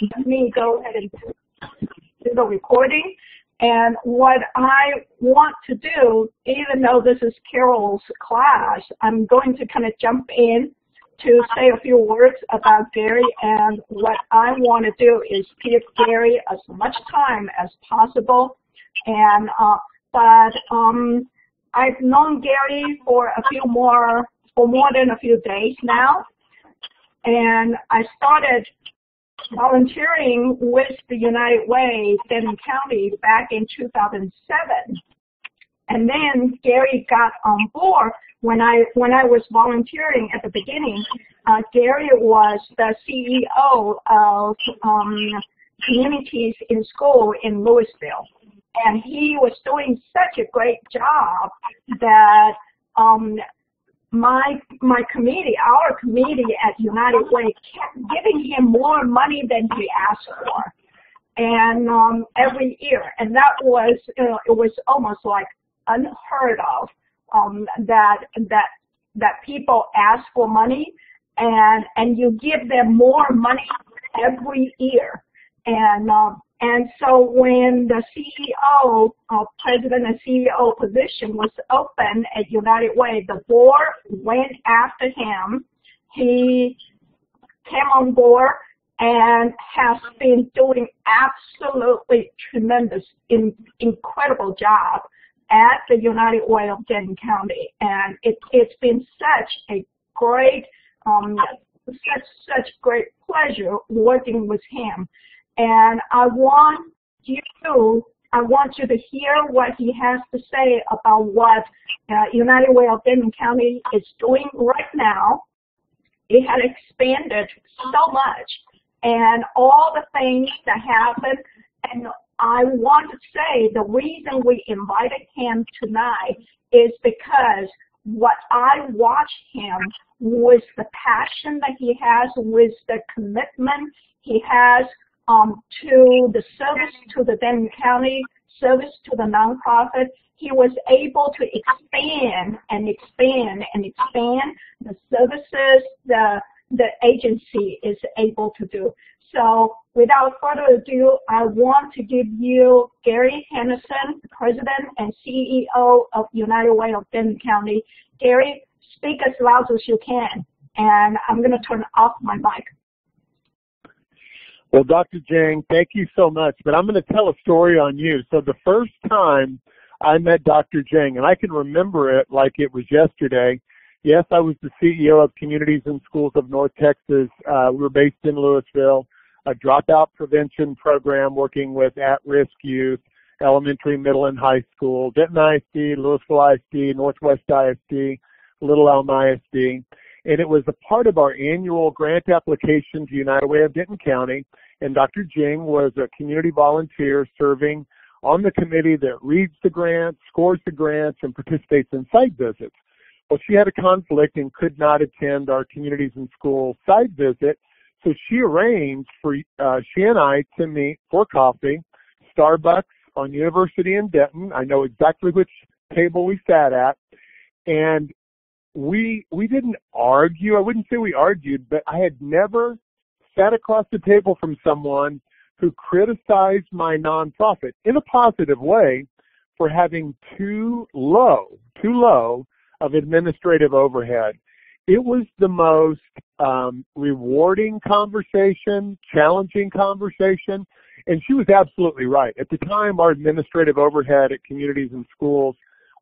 let me go ahead and do the recording. And what I want to do, even though this is Carol's class, I'm going to kind of jump in to say a few words about Gary. And what I want to do is give Gary as much time as possible. And I've known Gary for more than a few days now. And I started volunteering with the United Way, Denton County, back in 2007. And then Gary got on board when I was volunteering at the beginning. Gary was the CEO of Communities in School in Louisville. And he was doing such a great job that my committee, our committee at United Way, kept giving him more money than he asked for, and every year. And that was, it was almost like unheard of that people ask for money and you give them more money every year. And so when the CEO, president and CEO position was open at United Way, the board went after him. He came on board and has been doing absolutely tremendous, incredible job at the United Way of Denton County. And it's been such a great, such great pleasure working with him. And I want you to hear what he has to say about what United Way of Denton County is doing right now. It had expanded so much, and all the things that happened. And I want to say the reason we invited him tonight is because what I watched him was the passion that he has, with the commitment he has to the service to the Denton County, service to the nonprofit. He was able to expand and expand and expand the services the agency is able to do. So without further ado, I want to give you Gary Henderson, President and CEO of United Way of Denton County. Gary, speak as loud as you can, and I'm going to turn off my mic. Well, Dr. Jang, thank you so much, but I'm going to tell a story on you. So the first time I met Dr. Jang, and I can remember it like it was yesterday. Yes, I was the CEO of Communities in Schools of North Texas. We were based in Louisville, a dropout prevention program working with at-risk youth, elementary, middle, and high school, Denton ISD, Louisville ISD, Northwest ISD, Little Elm ISD. And it was a part of our annual grant application to United Way of Denton County. And Dr. Jing was a community volunteer serving on the committee that reads the grants, scores the grants, and participates in site visits. Well, she had a conflict and could not attend our Communities in School site visit, so she arranged for she and I to meet for coffee, Starbucks on University in Denton. I know exactly which table we sat at, and we didn't argue. I wouldn't say we argued, but I had never sat across the table from someone who criticized my nonprofit in a positive way for having too low of administrative overhead. It was the most rewarding conversation, challenging conversation, and she was absolutely right. At the time, our administrative overhead at Communities in Schools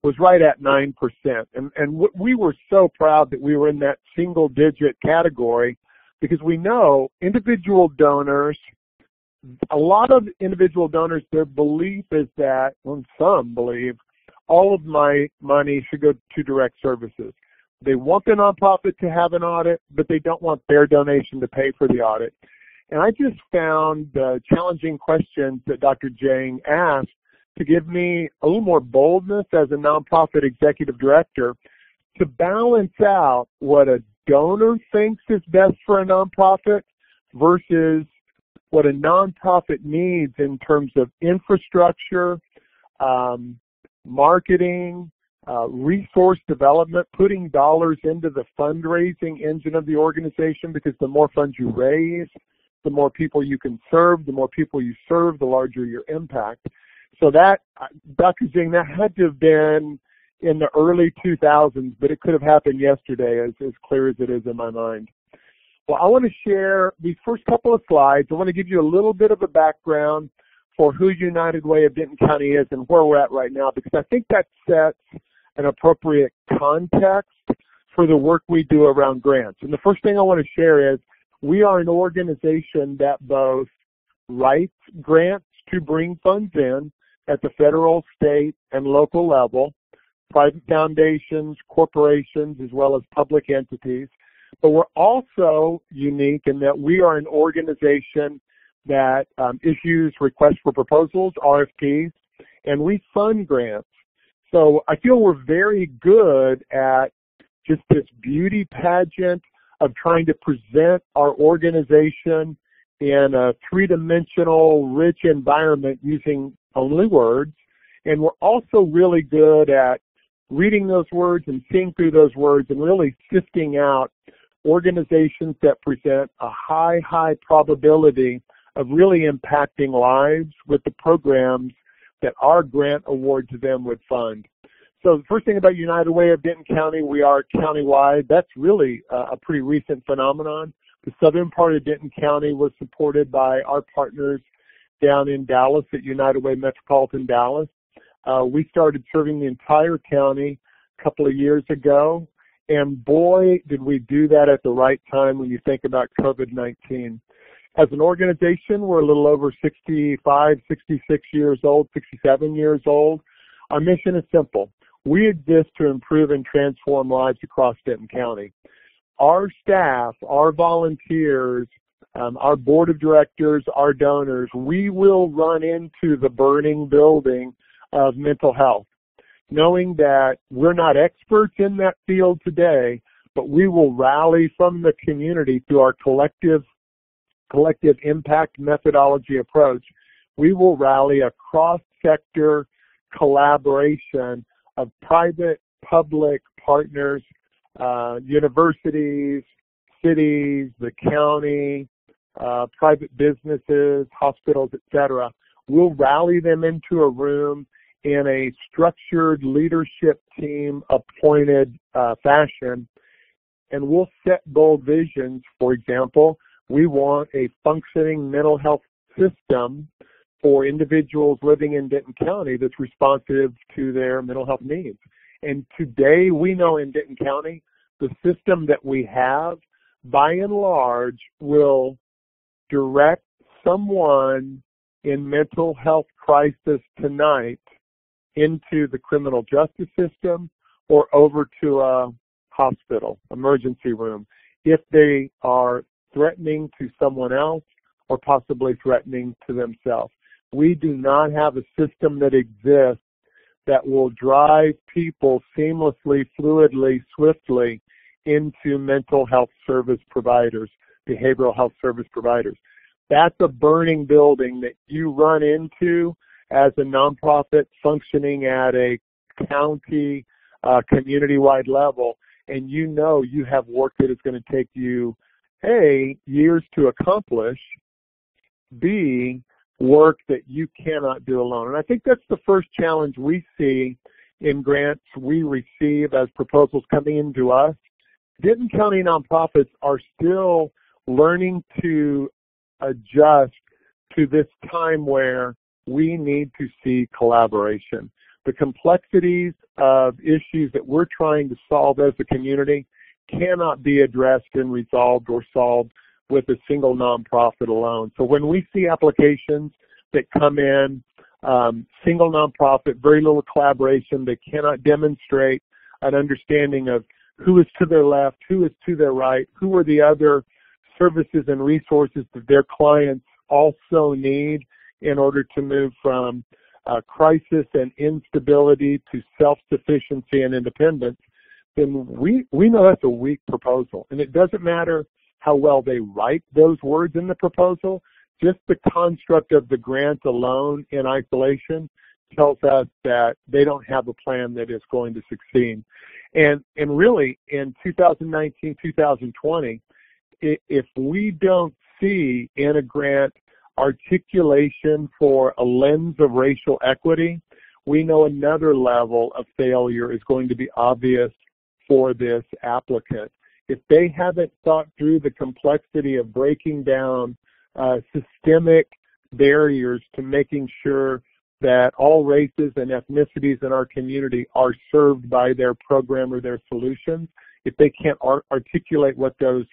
was right at 9%. And we were so proud that we were in that single-digit category, because we know individual donors, a lot of individual donors, their belief is that, well, some believe, all of my money should go to direct services. They want the nonprofit to have an audit, but they don't want their donation to pay for the audit. And I just found the challenging questions that Dr. Jang asked to give me a little more boldness as a nonprofit executive director to balance out what a donor thinks is best for a nonprofit versus what a nonprofit needs in terms of infrastructure, marketing, resource development, putting dollars into the fundraising engine of the organization, because the more funds you raise, the more people you can serve. The more people you serve, the larger your impact. So that, Dr. Jing, that had to have been in the early 2000s, but it could have happened yesterday, as clear as it is in my mind. Well, I want to share these first couple of slides. I want to give you a little bit of a background for who United Way of Denton County is and where we're at right now, because I think that sets an appropriate context for the work we do around grants. And the first thing I want to share is we are an organization that both writes grants to bring funds in at the federal, state, and local level, private foundations, corporations, as well as public entities. But we're also unique in that we are an organization that issues requests for proposals, RFPs, and we fund grants. So I feel we're very good at just this beauty pageant of trying to present our organization in a three-dimensional, rich environment using only words. And we're also really good at reading those words and seeing through those words and really sifting out organizations that present a high probability of really impacting lives with the programs that our grant award to them would fund. So the first thing about United Way of Denton County, we are countywide. That's really a pretty recent phenomenon. The southern part of Denton County was supported by our partners down in Dallas at United Way Metropolitan Dallas. We started serving the entire county a couple of years ago, and boy, did we do that at the right time when you think about COVID-19. As an organization, we're a little over 65, 66 years old, 67 years old. Our mission is simple. We exist to improve and transform lives across Denton County. Our staff, our volunteers, our board of directors, our donors, we will run into the burning building of mental health, knowing that we're not experts in that field today, but we will rally from the community through our collective impact methodology approach. We will rally a cross-sector collaboration of private, public partners, universities, cities, the county, private businesses, hospitals, etc. We'll rally them into a room in a structured leadership team appointed fashion, and we'll set bold visions. For example, we want a functioning mental health system for individuals living in Denton County that's responsive to their mental health needs. And today we know in Denton County, the system that we have, by and large, will direct someone in mental health crisis tonight into the criminal justice system or over to a hospital, emergency room, if they are threatening to someone else or possibly threatening to themselves. We do not have a system that exists that will drive people seamlessly, fluidly, swiftly into mental health service providers, behavioral health service providers. That's a burning building that you run into as a nonprofit functioning at a county, community-wide level, and you know you have work that is going to take you, A, years to accomplish, B, work that you cannot do alone. And I think that's the first challenge we see in grants we receive as proposals coming into us. Denton County nonprofits are still learning to adjust to this time where we need to see collaboration. The complexities of issues that we're trying to solve as a community cannot be addressed and resolved or solved with a single nonprofit alone. So when we see applications that come in, single nonprofit, very little collaboration, they cannot demonstrate an understanding of who is to their left, who is to their right, who are the other services and resources that their clients also need in order to move from crisis and instability to self-sufficiency and independence, then we know that's a weak proposal. And it doesn't matter how well they write those words in the proposal, just the construct of the grant alone in isolation tells us that they don't have a plan that is going to succeed. And really, in 2019, 2020, if we don't see in a grant articulation for a lens of racial equity, we know another level of failure is going to be obvious for this applicant. If they haven't thought through the complexity of breaking down systemic barriers to making sure that all races and ethnicities in our community are served by their program or their solutions, if they can't articulate what those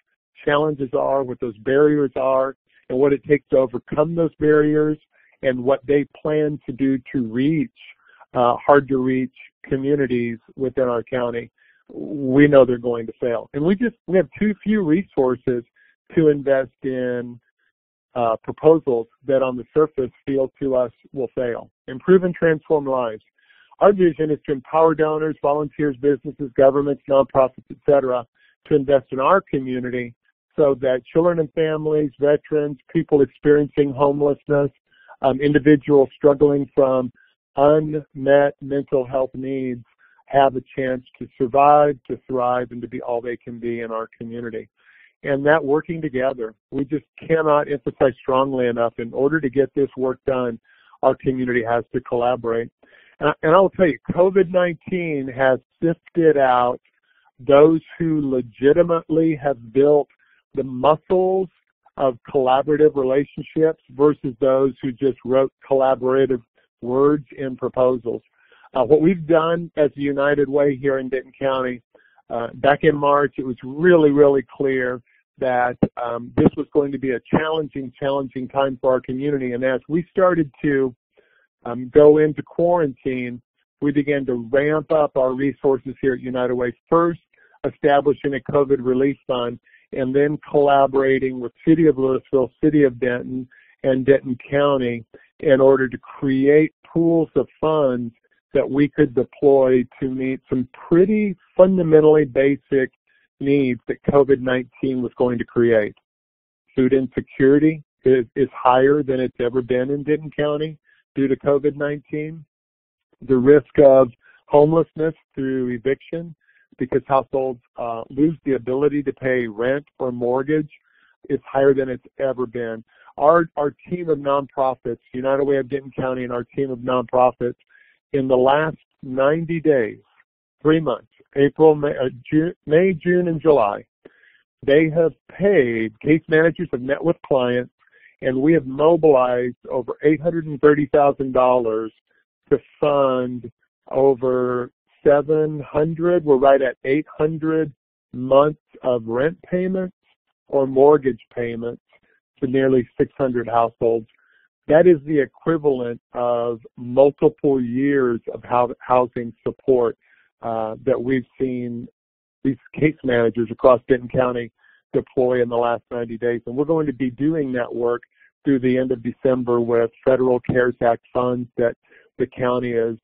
challenges are, what those barriers are, and what it takes to overcome those barriers, and what they plan to do to reach hard-to-reach communities within our county, we know they're going to fail. And we have too few resources to invest in proposals that on the surface feel to us will fail. Improve and transform lives. Our vision is to empower donors, volunteers, businesses, governments, nonprofits, etc., to invest in our community so that children and families, veterans, people experiencing homelessness, individuals struggling from unmet mental health needs have a chance to survive, to thrive, and to be all they can be in our community. And that working together, we just cannot emphasize strongly enough, in order to get this work done, our community has to collaborate. And I will tell you, COVID-19 has sifted out those who legitimately have built the muscles of collaborative relationships versus those who just wrote collaborative words in proposals. What we've done as the United Way here in Denton County, back in March, it was really, really clear that this was going to be a challenging time for our community. And as we started to go into quarantine, we began to ramp up our resources here at United Way, first establishing a COVID relief fund, and then collaborating with City of Louisville, City of Denton, and Denton County in order to create pools of funds that we could deploy to meet some pretty fundamentally basic needs that COVID-19 was going to create. Food insecurity is higher than it's ever been in Denton County due to COVID-19. The risk of homelessness through eviction, because households lose the ability to pay rent or mortgage, is higher than it's ever been. Our team of nonprofits, United Way of Denton County, and our team of nonprofits, in the last 90 days, 3 months, April, May, June, and July, they have paid, case managers have met with clients, and we have mobilized over $830,000 to fund over 700, we're right at 800 months of rent payments or mortgage payments to nearly 600 households. That is the equivalent of multiple years of housing support that we've seen these case managers across Denton County deploy in the last 90 days. And we're going to be doing that work through the end of December with federal CARES Act funds that the county is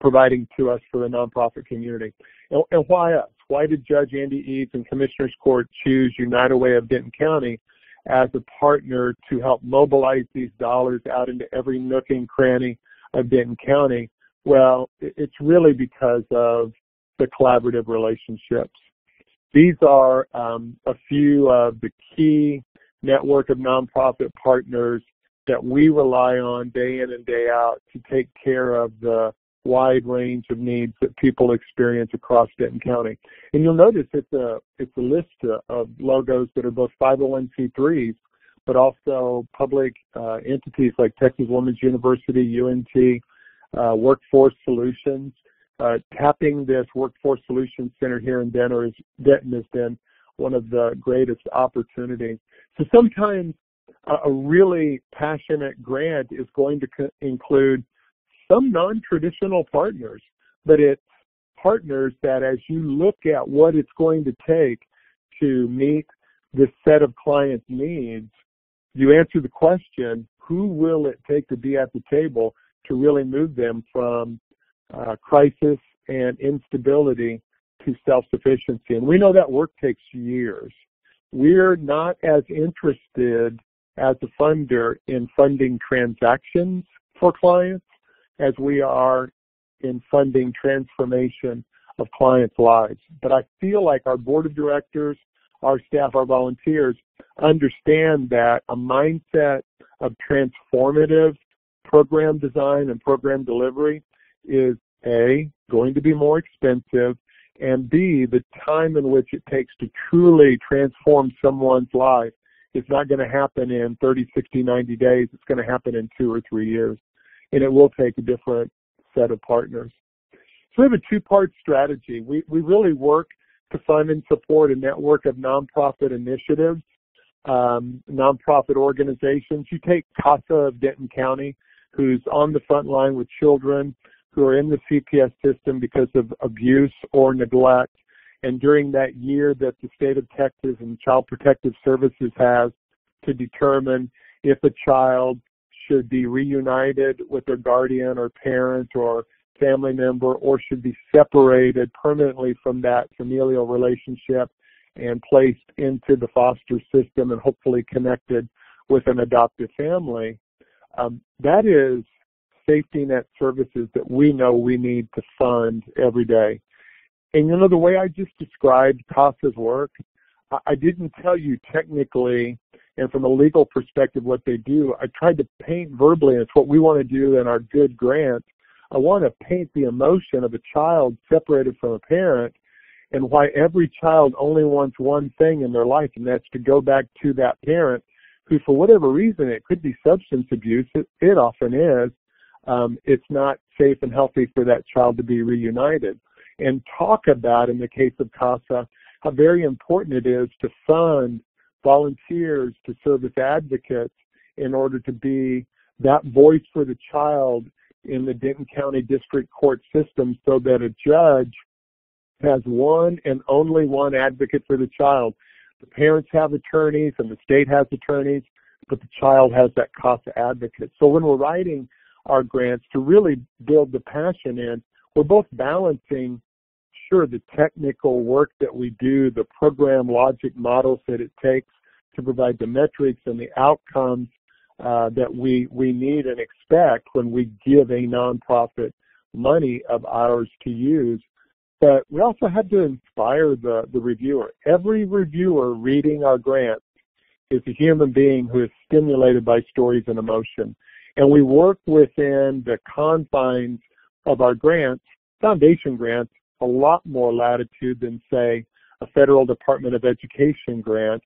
providing to us for the nonprofit community. And why us? Why did Judge Andy Eads and Commissioners Court choose United Way of Denton County as a partner to help mobilize these dollars out into every nook and cranny of Denton County? Well, it's really because of the collaborative relationships. These are a few of the key network of nonprofit partners that we rely on day in and day out to take care of the wide range of needs that people experience across Denton County. And you'll notice it's a list of logos that are both 501c3s, but also public entities like Texas Women's University, UNT, Workforce Solutions. Tapping this Workforce Solutions Center here in Denton has been one of the greatest opportunities. So sometimes a really passionate grant is going to include some non-traditional partners, but it's partners that, as you look at what it's going to take to meet this set of client needs, you answer the question, who will it take to be at the table to really move them from crisis and instability to self-sufficiency? And we know that work takes years. We're not as interested as a funder in funding transactions for clients as we are in funding transformation of clients' lives. But I feel like our board of directors, our staff, our volunteers, understand that a mindset of transformative program design and program delivery is A, going to be more expensive, and B, the time in which it takes to truly transform someone's life is not going to happen in 30, 60, 90 days. It's going to happen in 2 or 3 years, and it will take a different set of partners. So we have a two-part strategy. We really work to fund and support a network of nonprofit initiatives, nonprofit organizations. You take CASA of Denton County, who's on the front line with children who are in the CPS system because of abuse or neglect. And during that year that the state of Texas and Child Protective Services has to determine if a child should be reunited with their guardian or parent or family member or should be separated permanently from that familial relationship and placed into the foster system and hopefully connected with an adoptive family, that is safety net services that we know we need to fund every day. And the way I just described CASA's work, I didn't tell you technically and from a legal perspective what they do. I tried to paint verbally, and it's what we want to do in our good grant. I want to paint the emotion of a child separated from a parent and why every child only wants one thing in their life, and that's to go back to that parent who, for whatever reason, it could be substance abuse, it often is, it's not safe and healthy for that child to be reunited. And talk about, in the case of CASA, how very important it is to fund volunteers to serve as advocates in order to be that voice for the child in the Denton County District Court system so that a judge has one and only one advocate for the child. The parents have attorneys and the state has attorneys, but the child has that CASA advocate. So when we're writing our grants to really build the passion in, we're both balancing, sure, the technical work that we do, the program logic models that it takes to provide the metrics and the outcomes that we need and expect when we give a nonprofit money of ours to use. But we also had to inspire the reviewer. Every reviewer reading our grant is a human being who is stimulated by stories and emotion. And we work within the confines of our grants, foundation grants, a lot more latitude than, say, a federal Department of Education grant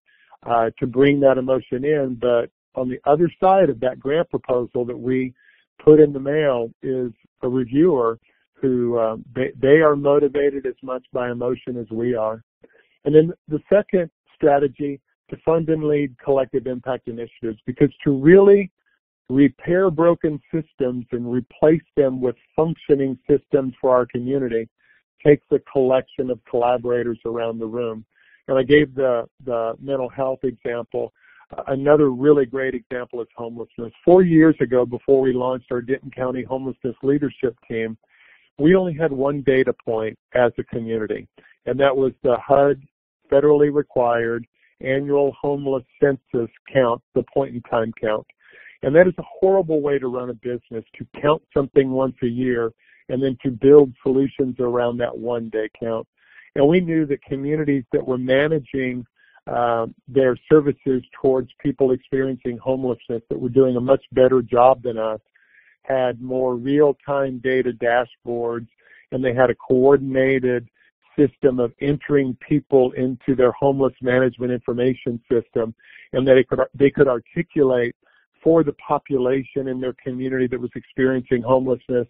to bring that emotion in. But on the other side of that grant proposal that we put in the mail is a reviewer who they are motivated as much by emotion as we are. And then the second strategy, to fund and lead collective impact initiatives, because to really repair broken systems and replace them with functioning systems for our community takes a collection of collaborators around the room. And I gave the mental health example. Another really great example is homelessness. 4 years ago, before we launched our Denton County Homelessness Leadership Team, we only had one data point as a community, and that was the HUD federally required annual homeless census count, the point-in-time count. And that is a horrible way to run a business, to count something once a year and then to build solutions around that one-day count. And we knew that communities that were managing their services towards people experiencing homelessness, that were doing a much better job than us, had more real-time data dashboards, and they had a coordinated system of entering people into their homeless management information system, and that they could articulate for the population in their community that was experiencing homelessness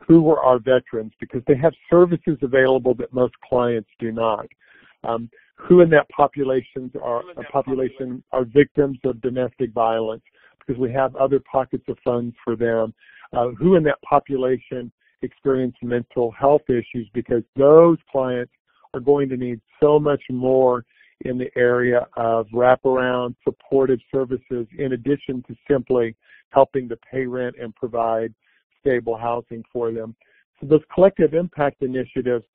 who were our veterans, because they have services available that most clients do not. Who in that population are victims of domestic violence, because we have other pockets of funds for them. Who in that population experience mental health issues, because those clients are going to need so much more in the area of wraparound supportive services in addition to simply helping to pay rent and provide stable housing for them. So those collective impact initiatives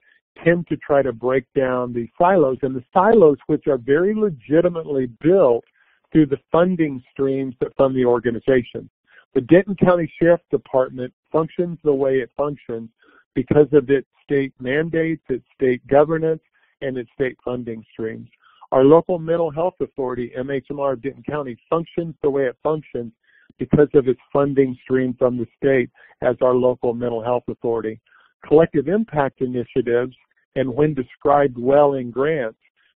tend to try to break down the silos, and the silos which are very legitimately built through the funding streams that fund the organization. The Denton County Sheriff's Department functions the way it functions because of its state mandates, its state governance, and its state funding streams. Our local mental health authority, MHMR of Denton County, functions the way it functions because of its funding stream from the state as our local mental health authority. Collective impact initiatives, and when described well in grants,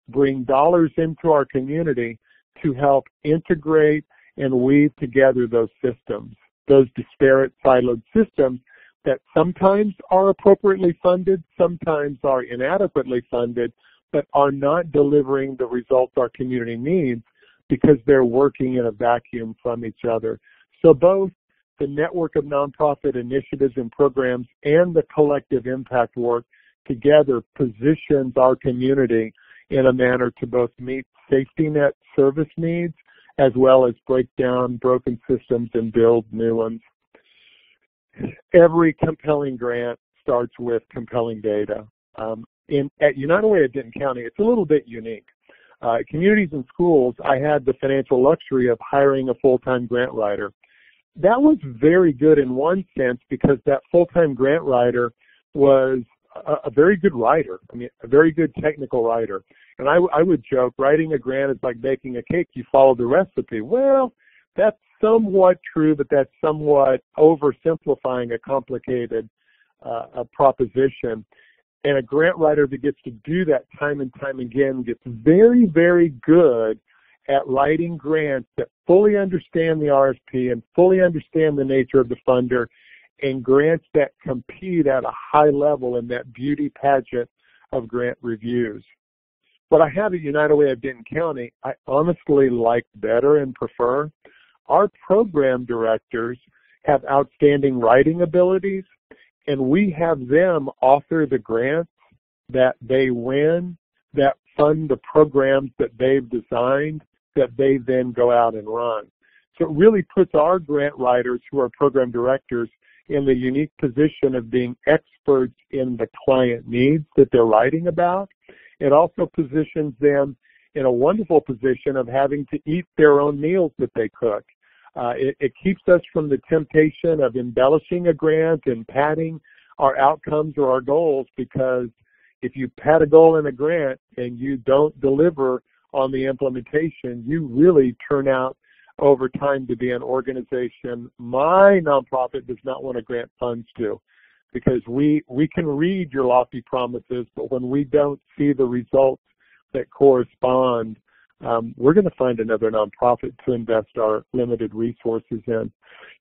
bring dollars into our community to help integrate and weave together those systems, those disparate siloed systems that sometimes are appropriately funded, sometimes are inadequately funded, but are not delivering the results our community needs because they're working in a vacuum from each other. So both the network of nonprofit initiatives and programs and the collective impact work together positions our community in a manner to both meet safety net service needs as well as break down broken systems and build new ones. Every compelling grant starts with compelling data. At United Way of Denton County, it's a little bit unique. Communities and schools, I had the financial luxury of hiring a full-time grant writer. That was very good in one sense because that full-time grant writer was a very good writer, a very good technical writer. And I would joke, writing a grant is like baking a cake. You follow the recipe. Well, that's somewhat true, but that's somewhat oversimplifying a complicated proposition. And a grant writer that gets to do that time and time again gets very, very good at writing grants that fully understand the RFP and fully understand the nature of the funder, and grants that compete at a high level in that beauty pageant of grant reviews. What I have at United Way of Denton County, I honestly like better and prefer. Our program directors have outstanding writing abilities, and we have them author the grants that they win, that fund the programs that they've designed, that they then go out and run. So it really puts our grant writers, who are program directors, in the unique position of being experts in the client needs that they're writing about. It also positions them in a wonderful position of having to eat their own meals that they cook. It keeps us from the temptation of embellishing a grant and padding our outcomes or our goals, because if you pad a goal in a grant and you don't deliver on the implementation, you really turn out over time to be an organization my nonprofit does not want to grant funds to, because we can read your lofty promises, but when we don't see the results that correspond, we're going to find another nonprofit to invest our limited resources in.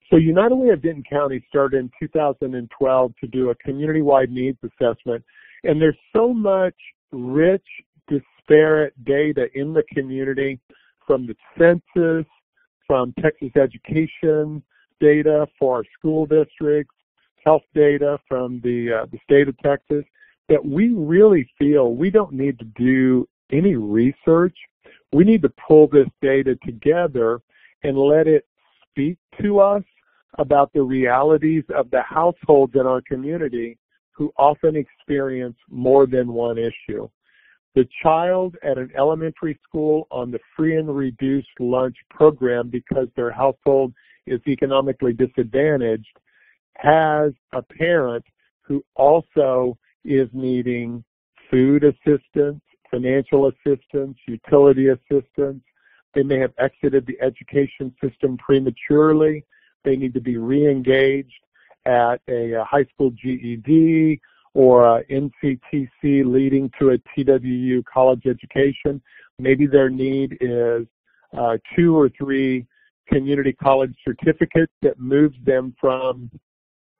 So United Way of Denton County started in 2012 to do a community-wide needs assessment, and there's so much rich, disparate data in the community, from the census, from Texas education data for our school districts, health data from the state of Texas, that we really feel we don't need to do any research. We need to pull this data together and let it speak to us about the realities of the households in our community who often experience more than one issue. The child at an elementary school on the free and reduced lunch program because their household is economically disadvantaged has a parent who also is needing food assistance, financial assistance, utility assistance. They may have exited the education system prematurely. They need to be re-engaged at a high school GED or a NCTC leading to a TWU college education. Maybe their need is 2 or 3 community college certificates that moves them from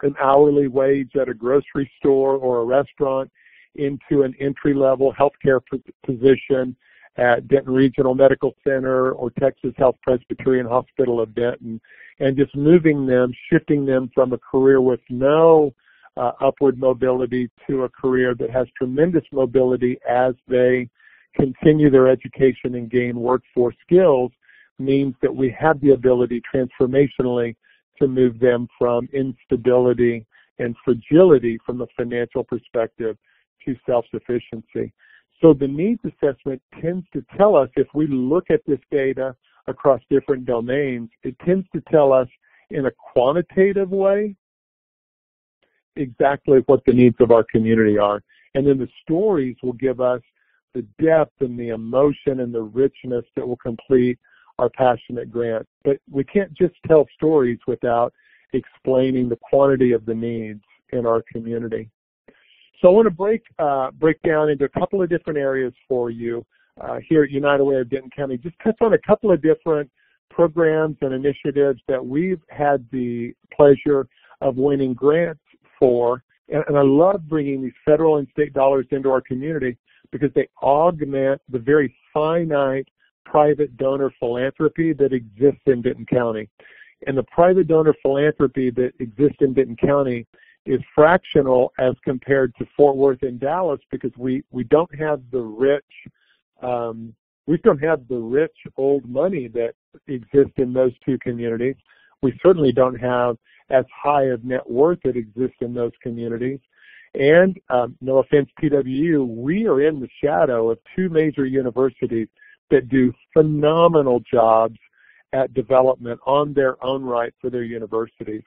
an hourly wage at a grocery store or a restaurant into an entry-level healthcare position at Denton Regional Medical Center or Texas Health Presbyterian Hospital of Denton, and just moving them, shifting them from a career with no upward mobility to a career that has tremendous mobility as they continue their education and gain workforce skills, means that we have the ability transformationally to move them from instability and fragility from a financial perspective to self-sufficiency. So the needs assessment tends to tell us, if we look at this data across different domains, it tends to tell us in a quantitative way exactly what the needs of our community are. And then the stories will give us the depth and the emotion and the richness that will complete our passionate grant. But we can't just tell stories without explaining the quantity of the needs in our community. So I want to break down into a couple of different areas for you here at United Way of Denton County. Just touch on a couple of different programs and initiatives that we've had the pleasure of winning grants for. And I love bringing these federal and state dollars into our community because they augment the very finite private donor philanthropy that exists in Denton County. And the private donor philanthropy that exists in Denton County is fractional as compared to Fort Worth and Dallas because we don't have the rich old money that exists in those two communities. We certainly don't have as high of net worth that exists in those communities. And no offense, PWU, we are in the shadow of two major universities that do phenomenal jobs at development on their own right for their universities.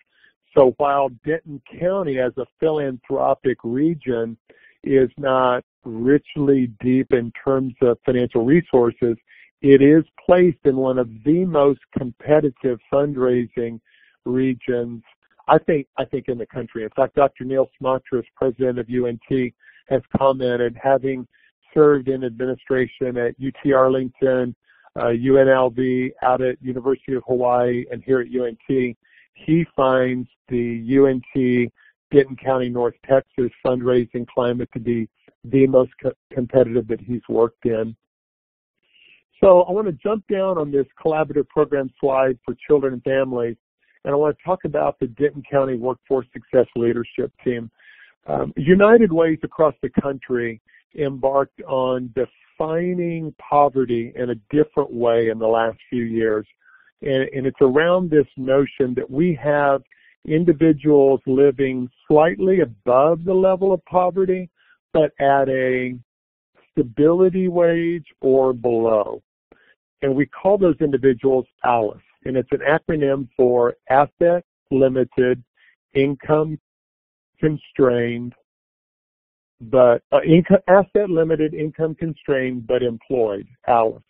So while Denton County as a philanthropic region is not richly deep in terms of financial resources, it is placed in one of the most competitive fundraising regions, I think in the country. In fact, Dr. Neil Smatras, president of UNT, has commented, having served in administration at UT Arlington, UNLV, out at University of Hawaii, and here at UNT, he finds the UNT Denton County, North Texas fundraising climate to be the most competitive that he's worked in. So I want to jump down on this collaborative program slide for children and families, and I want to talk about the Denton County Workforce Success Leadership Team. United Ways across the country embarked on defining poverty in a different way in the last few years. And it's around this notion that we have individuals living slightly above the level of poverty, but at a stability wage or below. And we call those individuals ALICE. And it's an acronym for Asset Limited, Income Constrained, but Asset Limited, Income Constrained, but Employed, ALICE.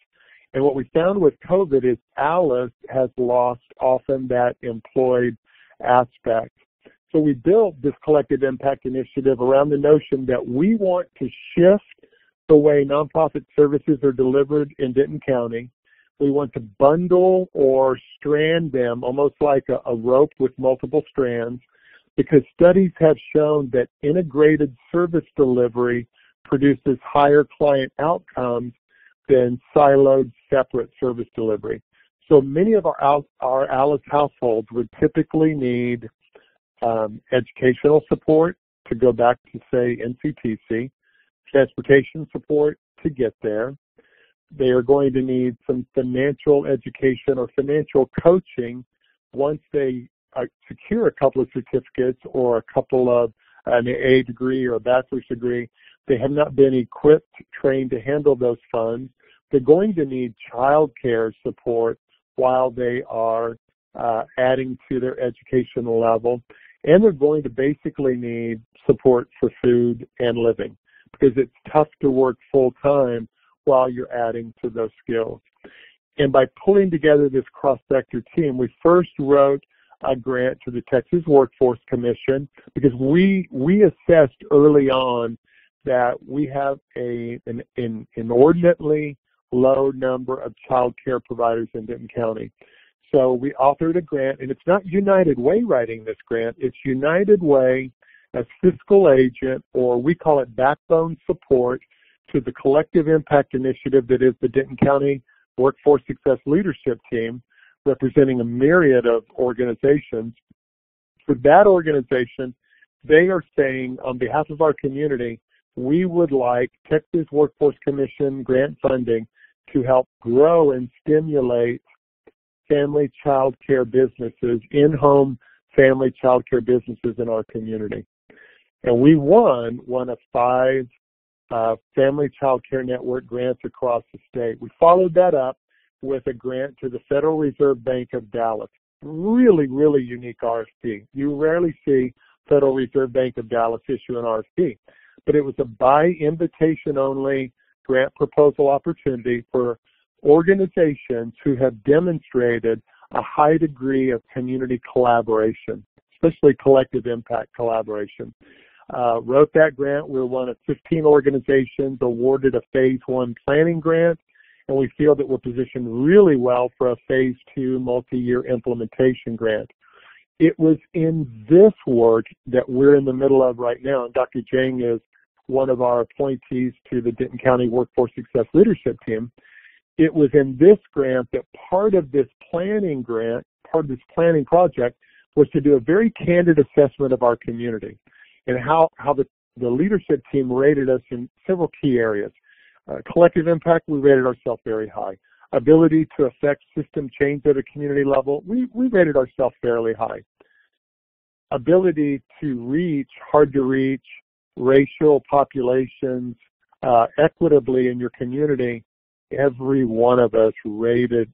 And what we found with COVID is ALICE has lost often that employed aspect. So we built this collective impact initiative around the notion that we want to shift the way nonprofit services are delivered in Denton County. We want to bundle or strand them almost like a rope with multiple strands, because studies have shown that integrated service delivery produces higher client outcomes than siloed separate service delivery. So many of our ALICE households would typically need educational support to go back to, say, NCTC, transportation support to get there. They are going to need some financial education or financial coaching once they secure a couple of certificates or a couple of an AA degree or a bachelor's degree. They have not been equipped, trained to handle those funds. They're going to need child care support while they are adding to their educational level. And they're going to basically need support for food and living, because it's tough to work full time while you're adding to those skills. And by pulling together this cross-sector team, we first wrote a grant to the Texas Workforce Commission because we assessed early on that we have an inordinately low number of child care providers in Denton County. So we authored a grant, and it's not United Way writing this grant, it's United Way as fiscal agent, or we call it backbone support, to the collective impact initiative that is the Denton County Workforce Success Leadership Team, representing a myriad of organizations. For that organization, they are saying on behalf of our community, we would like Texas Workforce Commission grant funding to help grow and stimulate family child care businesses, in-home family child care businesses in our community. And we won one of 5 Family Child Care Network grants across the state. We followed that up with a grant to the Federal Reserve Bank of Dallas. Really, really unique RFP. You rarely see Federal Reserve Bank of Dallas issue an RFP, but it was a by invitation only grant proposal opportunity for organizations who have demonstrated a high degree of community collaboration, especially collective impact collaboration. Wrote that grant. We're one of 15 organizations awarded a Phase 1 planning grant, and we feel that we're positioned really well for a Phase 2 multi-year implementation grant. It was in this work that we're in the middle of right now, and Dr. Jang is one of our appointees to the Denton County Workforce Success Leadership Team. It was in this grant that part of this planning grant, part of this planning project, was to do a very candid assessment of our community and how the leadership team rated us in several key areas. Collective impact, we rated ourselves very high. Ability to affect system change at a community level, we rated ourselves fairly high. Ability to reach, hard to reach, racial populations equitably in your community, every one of us rated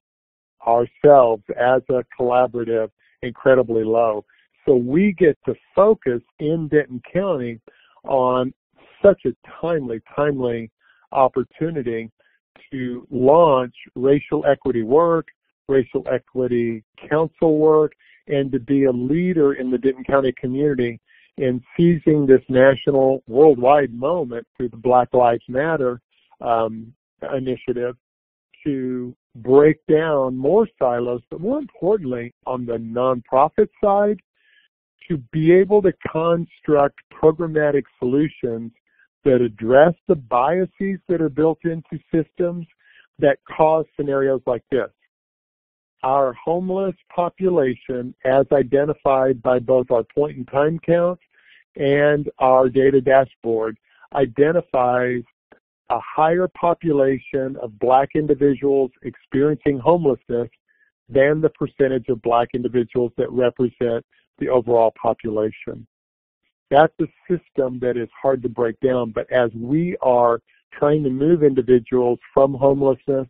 ourselves as a collaborative incredibly low. So we get to focus in Denton County on such a timely opportunity to launch racial equity work, racial equity council work, and to be a leader in the Denton County community in seizing this national, worldwide moment through the Black Lives Matter initiative to break down more silos, but more importantly, on the nonprofit side, to be able to construct programmatic solutions that address the biases that are built into systems that cause scenarios like this. Our homeless population, as identified by both our point-in-time counts and our data dashboard, identifies a higher population of Black individuals experiencing homelessness than the percentage of Black individuals that represent the overall population. That's a system that is hard to break down, but as we are trying to move individuals from homelessness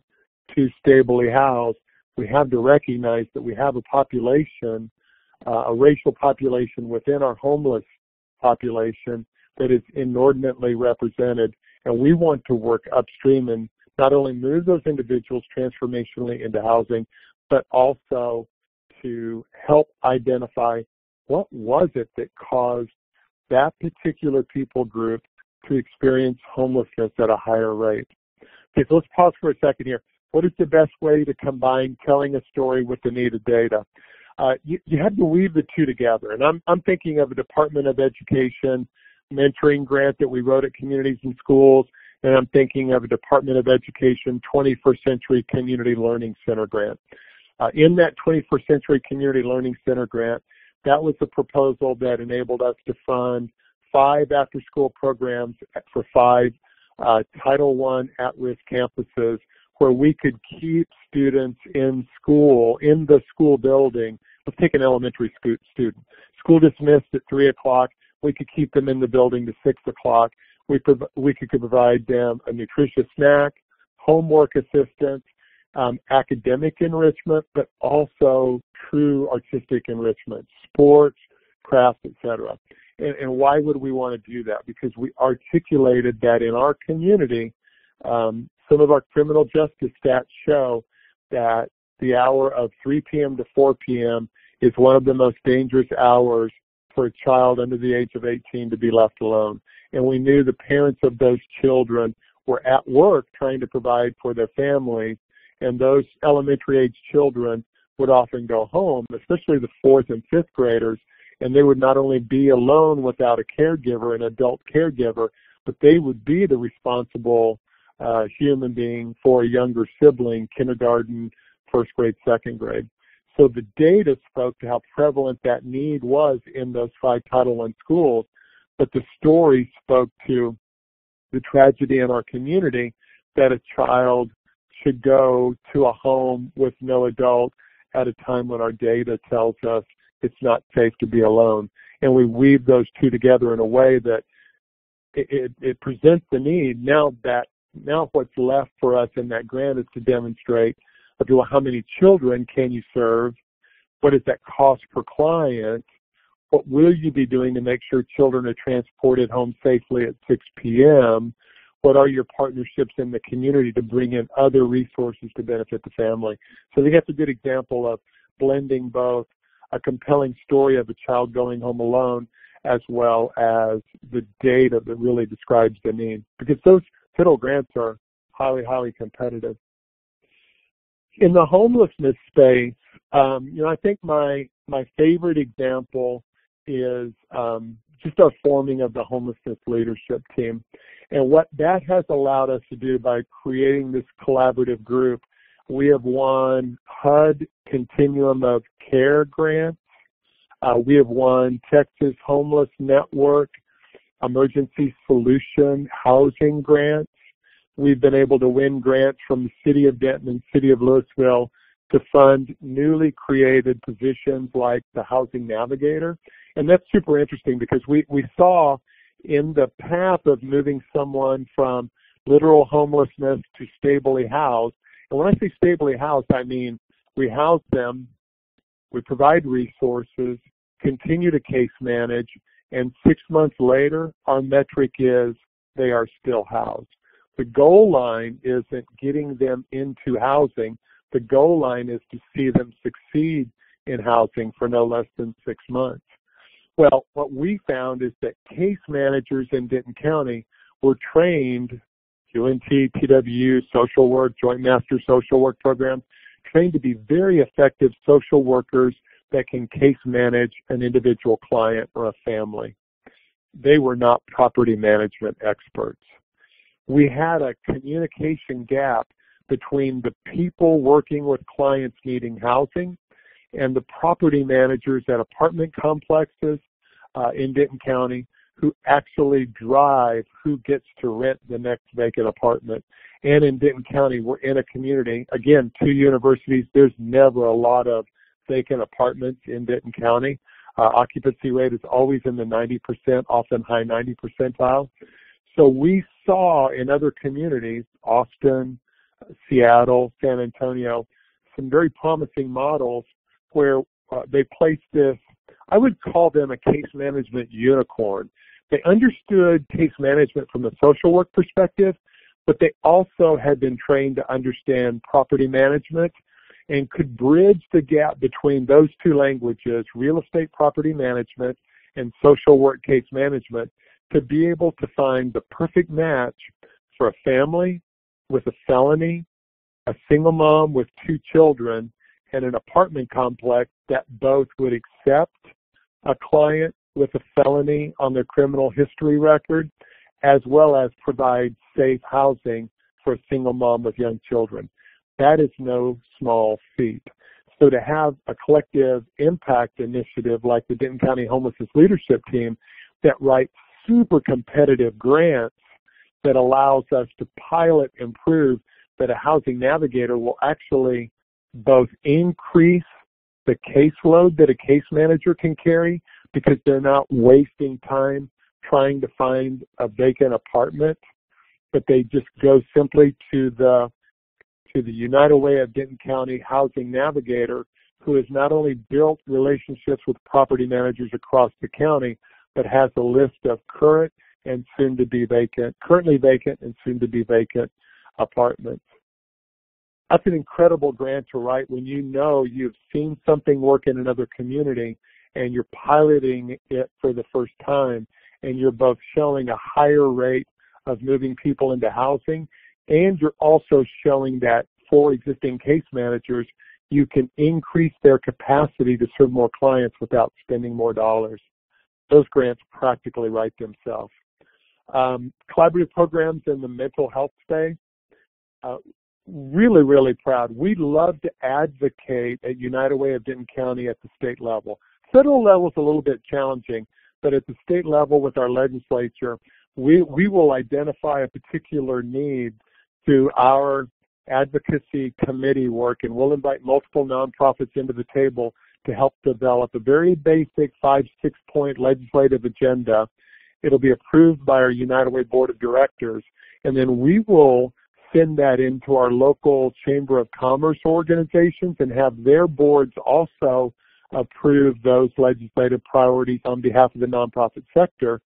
to stably housed, we have to recognize that we have a population, a racial population within our homeless population that is inordinately represented, and we want to work upstream and not only move those individuals transformationally into housing, but also to help identify what was it that caused that particular people group to experience homelessness at a higher rate. Okay, so let's pause for a second here. What is the best way to combine telling a story with the needed data? You have to weave the two together, and I'm thinking of a Department of Education mentoring grant that we wrote at communities and schools, and I'm thinking of a Department of Education 21st Century Community Learning Center grant. In that 21st Century Community Learning Center grant, that was the proposal that enabled us to fund 5 after-school programs for 5 Title I at-risk campuses where we could keep students in school, in the school building. Let's take an elementary student. School dismissed at 3 o'clock. We could keep them in the building to 6 o'clock. We could provide them a nutritious snack, homework assistance, academic enrichment, but also true artistic enrichment, sports, crafts, etc. And why would we want to do that? Because we articulated that in our community, some of our criminal justice stats show that the hour of 3 p.m. to 4 p.m. is one of the most dangerous hours for a child under the age of 18 to be left alone. And we knew the parents of those children were at work trying to provide for their families, and those elementary age children would often go home, especially the 4th and 5th graders, and they would not only be alone without a caregiver, an adult caregiver, but they would be the responsible human being for a younger sibling, kindergarten, 1st grade, 2nd grade. So the data spoke to how prevalent that need was in those 5 Title I schools, but the story spoke to the tragedy in our community that a child should go to a home with no adult at a time when our data tells us it's not safe to be alone. And we weave those two together in a way that it presents the need. Now what's left for us in that grant is to demonstrate, okay, well, how many children can you serve? What is that cost per client? What will you be doing to make sure children are transported home safely at 6 p.m.? what are your partnerships in the community to bring in other resources to benefit the family. So I think that's a good example of blending both a compelling story of a child going home alone as well as the data that really describes the need, because those federal grants are highly, highly competitive. In the homelessness space, I think my favorite example is just our forming of the homelessness leadership team. And what that has allowed us to do by creating this collaborative group, we have won HUD Continuum of Care grants. We have won Texas Homeless Network Emergency Solution Housing grants. We've been able to win grants from the City of Denton and City of Louisville to fund newly created positions like the Housing Navigator. And that's super interesting because we saw in the path of moving someone from literal homelessness to stably housed. And when I say stably housed, I mean we house them, we provide resources, continue to case manage, and 6 months later, our metric is they are still housed. The goal line isn't getting them into housing. The goal line is to see them succeed in housing for no less than 6 months. Well, what we found is that case managers in Denton County were trained, UNT, TWU, social work, Joint Master Social Work programs, trained to be very effective social workers that can case manage an individual client or a family. They were not property management experts. We had a communication gap between the people working with clients needing housing and the property managers at apartment complexes in Denton County who actually drive who gets to rent the next vacant apartment. And in Denton County, we're in a community, again, 2 universities, there's never a lot of vacant apartments in Denton County. Occupancy rate is always in the 90%, often high 90 percentile. So we saw in other communities, Austin, Seattle, San Antonio, some very promising models where they placed this, I would call them a case management unicorn. They understood case management from a social work perspective, but they also had been trained to understand property management and could bridge the gap between those 2 languages, real estate property management and social work case management, to be able to find the perfect match for a family with a felony, a single mom with 2 children, and an apartment complex that both would accept a client with a felony on their criminal history record, as well as provide safe housing for a single mom with young children. That is no small feat. So to have a collective impact initiative like the Denton County Homelessness Leadership Team that writes super competitive grants that allows us to pilot and prove that a housing navigator will actually both increase the caseload that a case manager can carry because they're not wasting time trying to find a vacant apartment, but they just go simply to the United Way of Denton County Housing Navigator, who has not only built relationships with property managers across the county, but has a list of currently vacant and soon to be vacant apartments. That's an incredible grant to write when you know you've seen something work in another community and you're piloting it for the first time, and you're both showing a higher rate of moving people into housing, and you're also showing that for existing case managers, you can increase their capacity to serve more clients without spending more dollars. Those grants practically write themselves. Collaborative programs in the mental health space, really, really proud. We love to advocate at United Way of Denton County at the state level. Federal level is a little bit challenging, but at the state level with our legislature, we will identify a particular need through our advocacy committee work, and we'll invite multiple nonprofits into the table to help develop a very basic 5-6 point legislative agenda. It'll be approved by our United Way Board of Directors, and then we will send that into our local Chamber of Commerce organizations and have their boards also approve those legislative priorities on behalf of the nonprofit sector.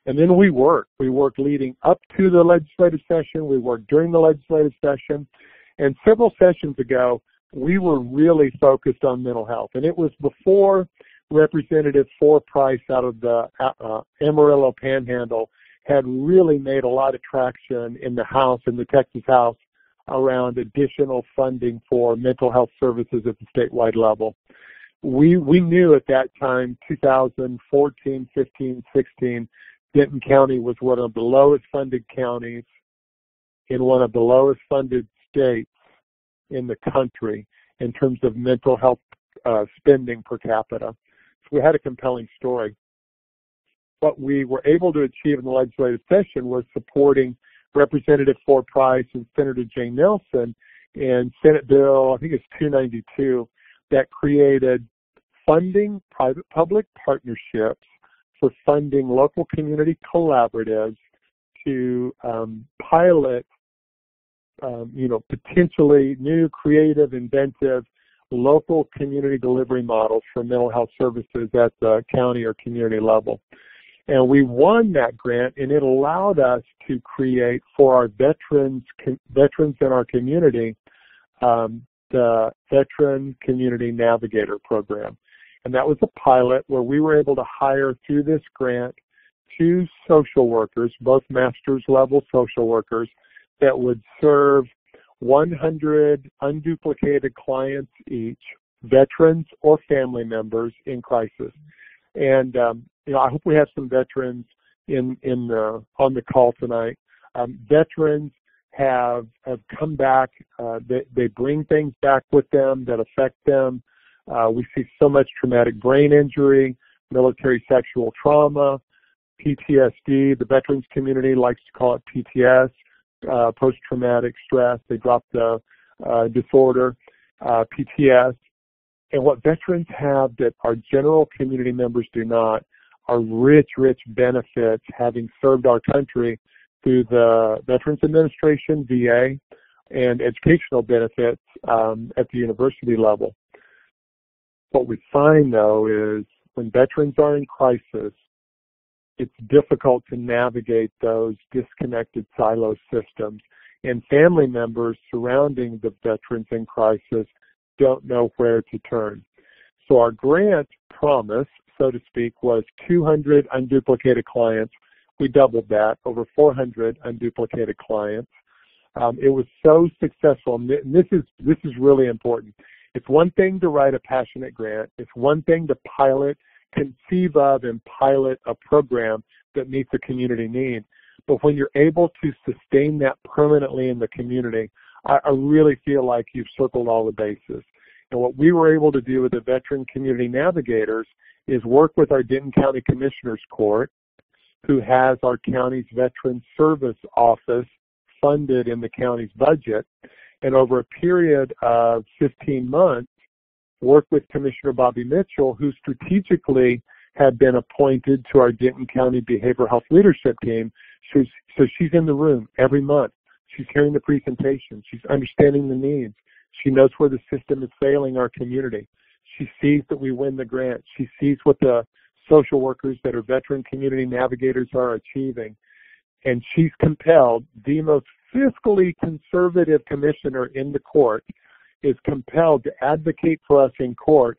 And then we worked. We worked leading up to the legislative session. We worked during the legislative session. And several sessions ago, we were really focused on mental health. And it was before Representative Price out of the Amarillo Panhandle had really made a lot of traction in the House, in the Texas House, around additional funding for mental health services at the statewide level. We knew at that time, 2014, 15, 16, Denton County was one of the lowest funded counties in one of the lowest funded states in the country in terms of mental health spending per capita. So we had a compelling story. What we were able to achieve in the legislative session was supporting Representative Price and Senator Jay Nelson in Senate Bill, I think it's 292, that created funding private-public partnerships for funding local community collaboratives to pilot, potentially new, creative, inventive local community delivery models for mental health services at the county or community level. And we won that grant, and it allowed us to create for our veterans in our community the Veteran Community Navigator Program. And that was a pilot where we were able to hire through this grant 2 social workers, both master's level social workers, that would serve 100 unduplicated clients each, veterans or family members in crisis. And I hope we have some veterans on the call tonight. Veterans have come back. They bring things back with them that affect them. We see so much traumatic brain injury, military sexual trauma, PTSD. The veterans community likes to call it PTS, post-traumatic stress. They drop the disorder, PTS. And what veterans have that our general community members do not are rich, rich benefits having served our country through the Veterans Administration, VA, and educational benefits at the university level. What we find, though, is when veterans are in crisis, it's difficult to navigate those disconnected silo systems. And family members surrounding the veterans in crisis don't know where to turn. So our grant promise, so to speak, was 200 unduplicated clients. We doubled that, over 400 unduplicated clients. It was so successful, and this is really important. It's one thing to write a passionate grant. It's one thing to conceive of and pilot a program that meets a community need. But when you're able to sustain that permanently in the community, I really feel like you've circled all the bases. And what we were able to do with the Veteran Community Navigators is work with our Denton County Commissioner's Court, who has our county's Veteran Service Office funded in the county's budget, and over a period of 15 months, work with Commissioner Bobby Mitchell, who strategically had been appointed to our Denton County Behavioral Health Leadership Team. So she's in the room every month. She's hearing the presentation. She's understanding the needs. She knows where the system is failing our community. She sees that we win the grant. She sees what the social workers that are veteran community navigators are achieving. And she's compelled, the most fiscally conservative commissioner in the court is compelled to advocate for us in court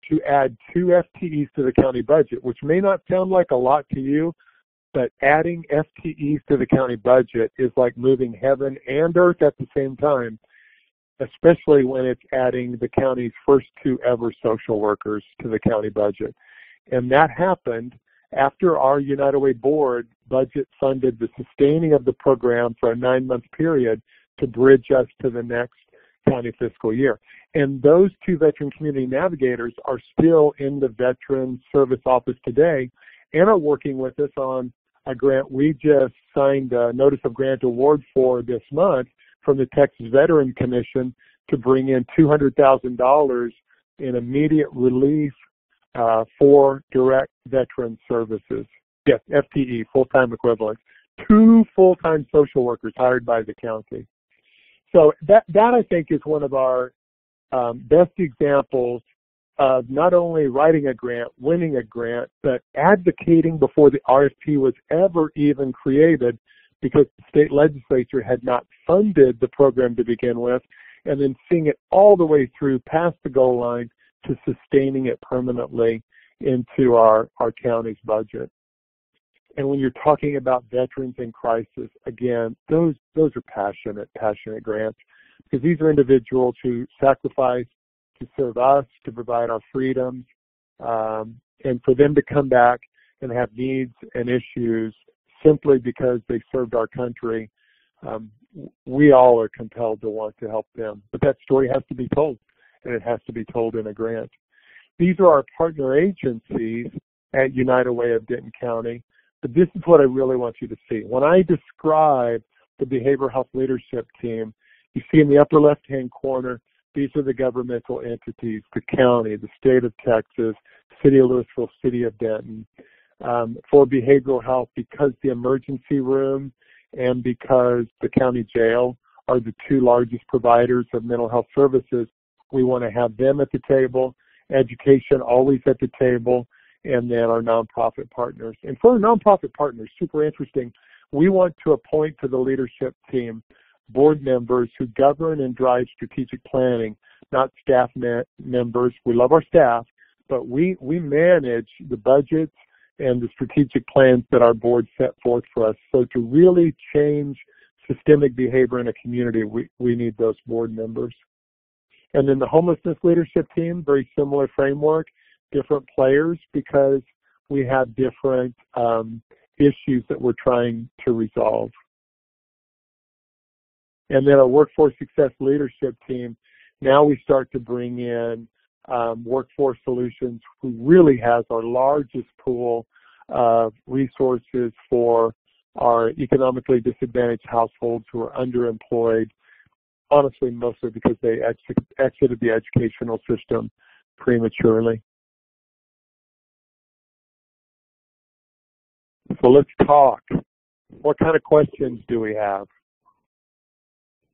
to add 2 FTEs to the county budget, which may not sound like a lot to you, but adding FTEs to the county budget is like moving heaven and earth at the same time, especially when it's adding the county's first 2 ever social workers to the county budget. And that happened after our United Way board budget funded the sustaining of the program for a 9-month period to bridge us to the next county fiscal year. And those 2 veteran community navigators are still in the Veteran Service Office today and are working with us on a grant we just signed a notice of grant award for this month from the Texas Veteran Commission to bring in $200,000 in immediate relief for direct veteran services. Yes, FTE, full-time equivalent. 2 full-time social workers hired by the county. So that I think is one of our best examples of not only writing a grant, winning a grant, but advocating before the RFP was ever even created because the state legislature had not funded the program to begin with, and then seeing it all the way through past the goal line to sustaining it permanently into our county's budget. And when you're talking about veterans in crisis, again, those are passionate grants, because these are individuals who sacrifice to serve us, to provide our freedoms, and for them to come back and have needs and issues simply because they served our country, we all are compelled to want to help them. But that story has to be told, and it has to be told in a grant. These are our partner agencies at United Way of Denton County, but this is what I really want you to see. When I describe the behavioral health leadership team, you see in the upper left-hand corner, these are the governmental entities, the county, the state of Texas, city of Louisville, city of Denton. For behavioral health, because the emergency room and because the county jail are the two largest providers of mental health services, we want to have them at the table. Education always at the table, and then our nonprofit partners. And for our nonprofit partners, super interesting, we want to appoint to the leadership team board members who govern and drive strategic planning, not staff members. We love our staff, but we manage the budgets and the strategic plans that our board set forth for us. So to really change systemic behavior in a community, we need those board members. And then the homelessness leadership team, very similar framework, different players because we have different issues that we're trying to resolve. And then our workforce success leadership team, now we start to bring in Workforce Solutions, who really has our largest pool of resources for our economically disadvantaged households who are underemployed, honestly, mostly because they exited the educational system prematurely. So let's talk. What kind of questions do we have?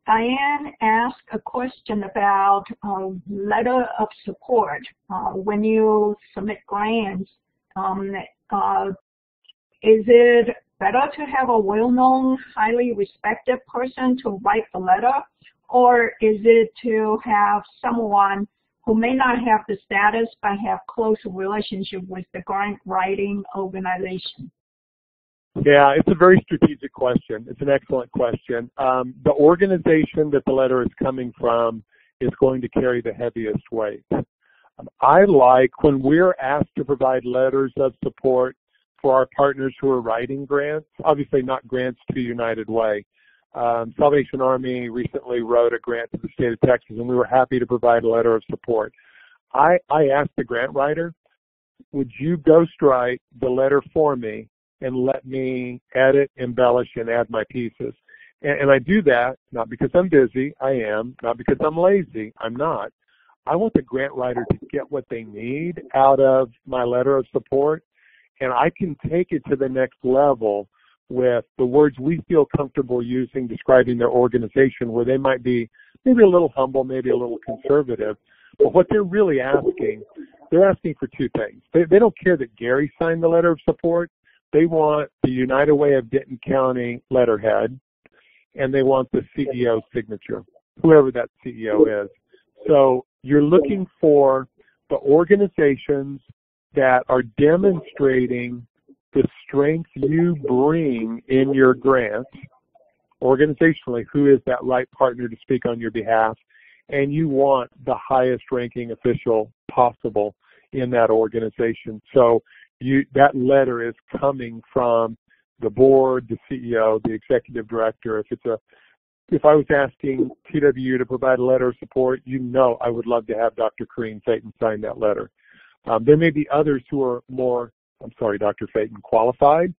Diane asked a question about letter of support. When you submit grants, is it better to have a well-known, highly respected person to write the letter, or is it to have someone who may not have the status but have close relationship with the grant writing organization? Yeah, it's a very strategic question. It's an excellent question. The organization that the letter is coming from is going to carry the heaviest weight. I like when we're asked to provide letters of support for our partners who are writing grants, obviously not grants to United Way. Salvation Army recently wrote a grant to the state of Texas, and we were happy to provide a letter of support. I asked the grant writer, would you ghostwrite the letter for me and let me edit, embellish, and add my pieces? And I do that not because I'm busy, I am, not because I'm lazy, I'm not. I want the grant writer to get what they need out of my letter of support, and I can take it to the next level with the words we feel comfortable using describing their organization, where they might be maybe a little humble, maybe a little conservative, but what they're really asking, they're asking for two things. They don't care that Gary signed the letter of support. They want the United Way of Denton County letterhead, and they want the CEO's signature, whoever that CEO is. So you're looking for the organizations that are demonstrating the strength you bring in your grant, organizationally, who is that right partner to speak on your behalf, and you want the highest ranking official possible in that organization. So that letter is coming from the board, the CEO, the executive director. If I was asking TWU to provide a letter of support, I would love to have Dr. Corrine Phaeton sign that letter. There may be others who are more, Dr. Phaeton, qualified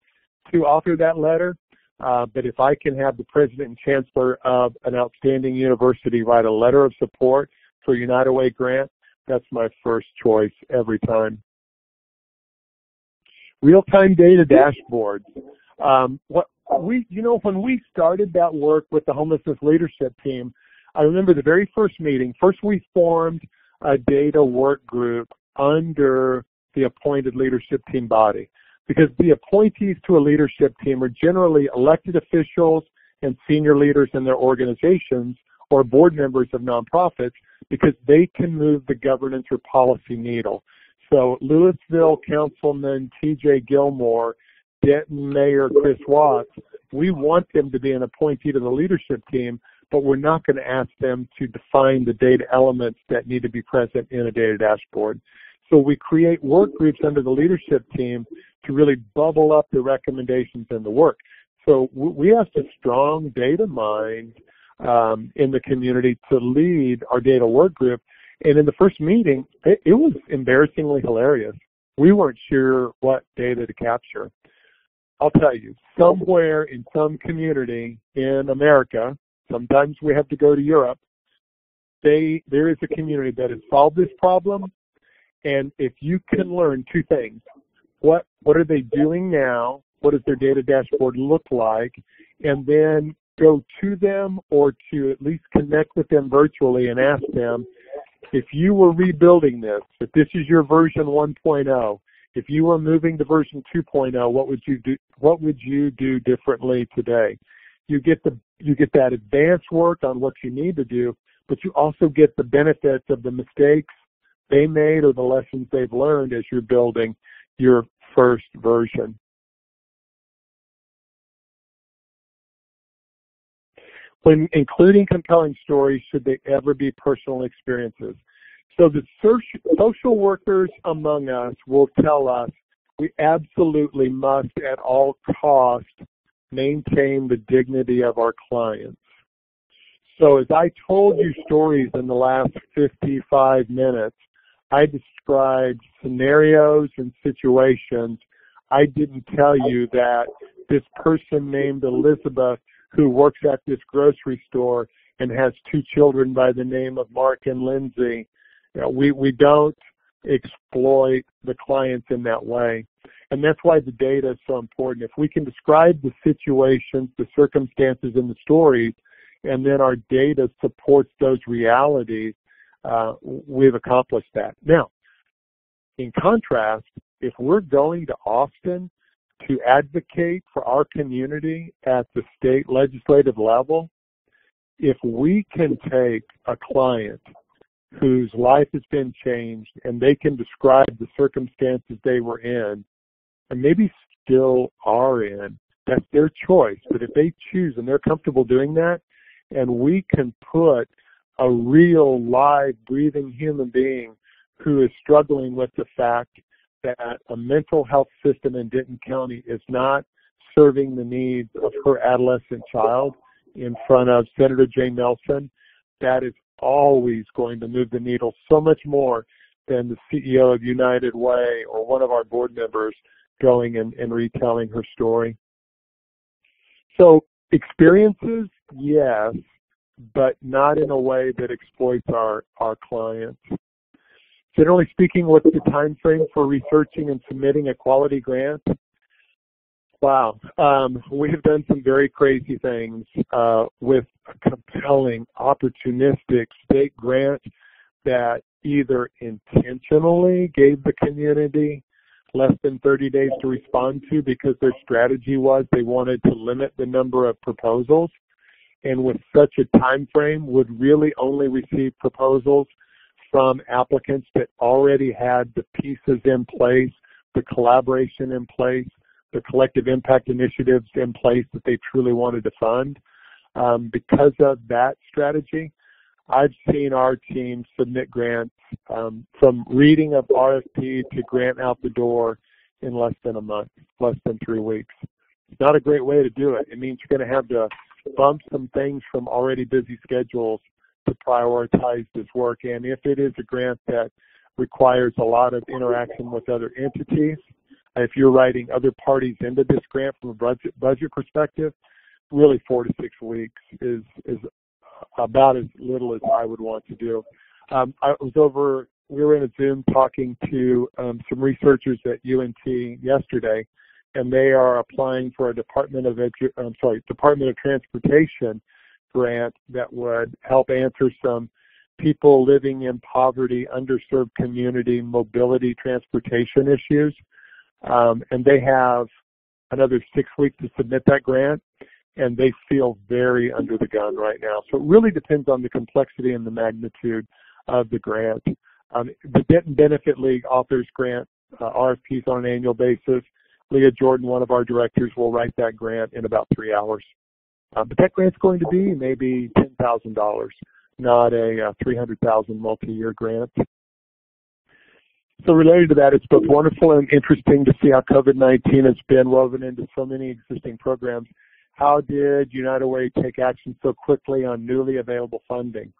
to author that letter, but if I can have the president and chancellor of an outstanding university write a letter of support for United Way grant, that's my first choice every time. Real-time data dashboards. When we started that work with the homelessness leadership team, I remember the very first meeting. First, we formed a data work group under the appointed leadership team body, because the appointees to a leadership team are generally elected officials and senior leaders in their organizations or board members of nonprofits, because they can move the governance or policy needle. So Louisville Councilman T.J. Gilmore, Denton Mayor Chris Watts, we want them to be an appointee to the leadership team, but we're not going to ask them to define the data elements that need to be present in a data dashboard. So we create work groups under the leadership team to really bubble up the recommendations and the work. So we asked a strong data mind in the community to lead our data work group. And in the first meeting, it was embarrassingly hilarious. We weren't sure what data to capture. I'll tell you, somewhere in some community in America, sometimes we have to go to Europe, there is a community that has solved this problem. And if you can learn two things, what are they doing now? What does their data dashboard look like? And then go to them or to at least connect with them virtually and ask them, if you were rebuilding this, if this is your version 1.0, if you were moving to version 2.0, what would you do? What would you do differently today? You get that advanced work on what you need to do, but you also get the benefits of the mistakes they made or the lessons they've learned as you're building your first version. When including compelling stories, should they ever be personal experiences? So the social workers among us will tell us we absolutely must at all costs maintain the dignity of our clients. So as I told you stories in the last 55 minutes, I described scenarios and situations. I didn't tell you that this person named Elizabeth who works at this grocery store and has two children by the name of Mark and Lindsay. You know, we don't exploit the clients in that way. And that's why the data is so important. If we can describe the situations, the circumstances, and the stories, and then our data supports those realities, we've accomplished that. Now, in contrast, if we're going to Austin to advocate for our community at the state legislative level, if we can take a client whose life has been changed and they can describe the circumstances they were in and maybe still are in, that's their choice. But if they choose and they're comfortable doing that, and we can put a real live breathing human being who is struggling with the fact that a mental health system in Denton County is not serving the needs of her adolescent child in front of Senator Jay Nelson, that is always going to move the needle so much more than the CEO of United Way or one of our board members going and retelling her story. So experiences, yes, but not in a way that exploits our clients. Generally speaking, what's the time frame for researching and submitting a quality grant? Wow. We have done some very crazy things with a compelling, opportunistic state grant that either intentionally gave the community less than 30 days to respond to because their strategy was they wanted to limit the number of proposals, and with such a time frame would really only receive proposals from applicants that already had the pieces in place, the collaboration in place, the collective impact initiatives in place that they truly wanted to fund. Because of that strategy, I've seen our team submit grants from reading of RFP to grant out the door in less than a month, less than 3 weeks. It's not a great way to do it. It means you're going to have to bump some things from already busy schedules to prioritize this work. And if it is a grant that requires a lot of interaction with other entities, if you're writing other parties into this grant from a budget perspective, really 4 to 6 weeks is about as little as I would want to do. We were in a Zoom talking to some researchers at UNT yesterday, and they are applying for a Department of Transportation grant that would help answer some people living in poverty, underserved community, mobility, transportation issues. And they have another 6 weeks to submit that grant, and they feel very under the gun right now. So it really depends on the complexity and the magnitude of the grant. The Denton Benefit League authors grant RFPs on an annual basis. Leah Jordan, one of our directors, will write that grant in about 3 hours. But that grant's going to be maybe $10,000, not a $300,000 multi-year grant. So related to that, it's both wonderful and interesting to see how COVID-19 has been woven into so many existing programs. How did United Way take action so quickly on newly available funding?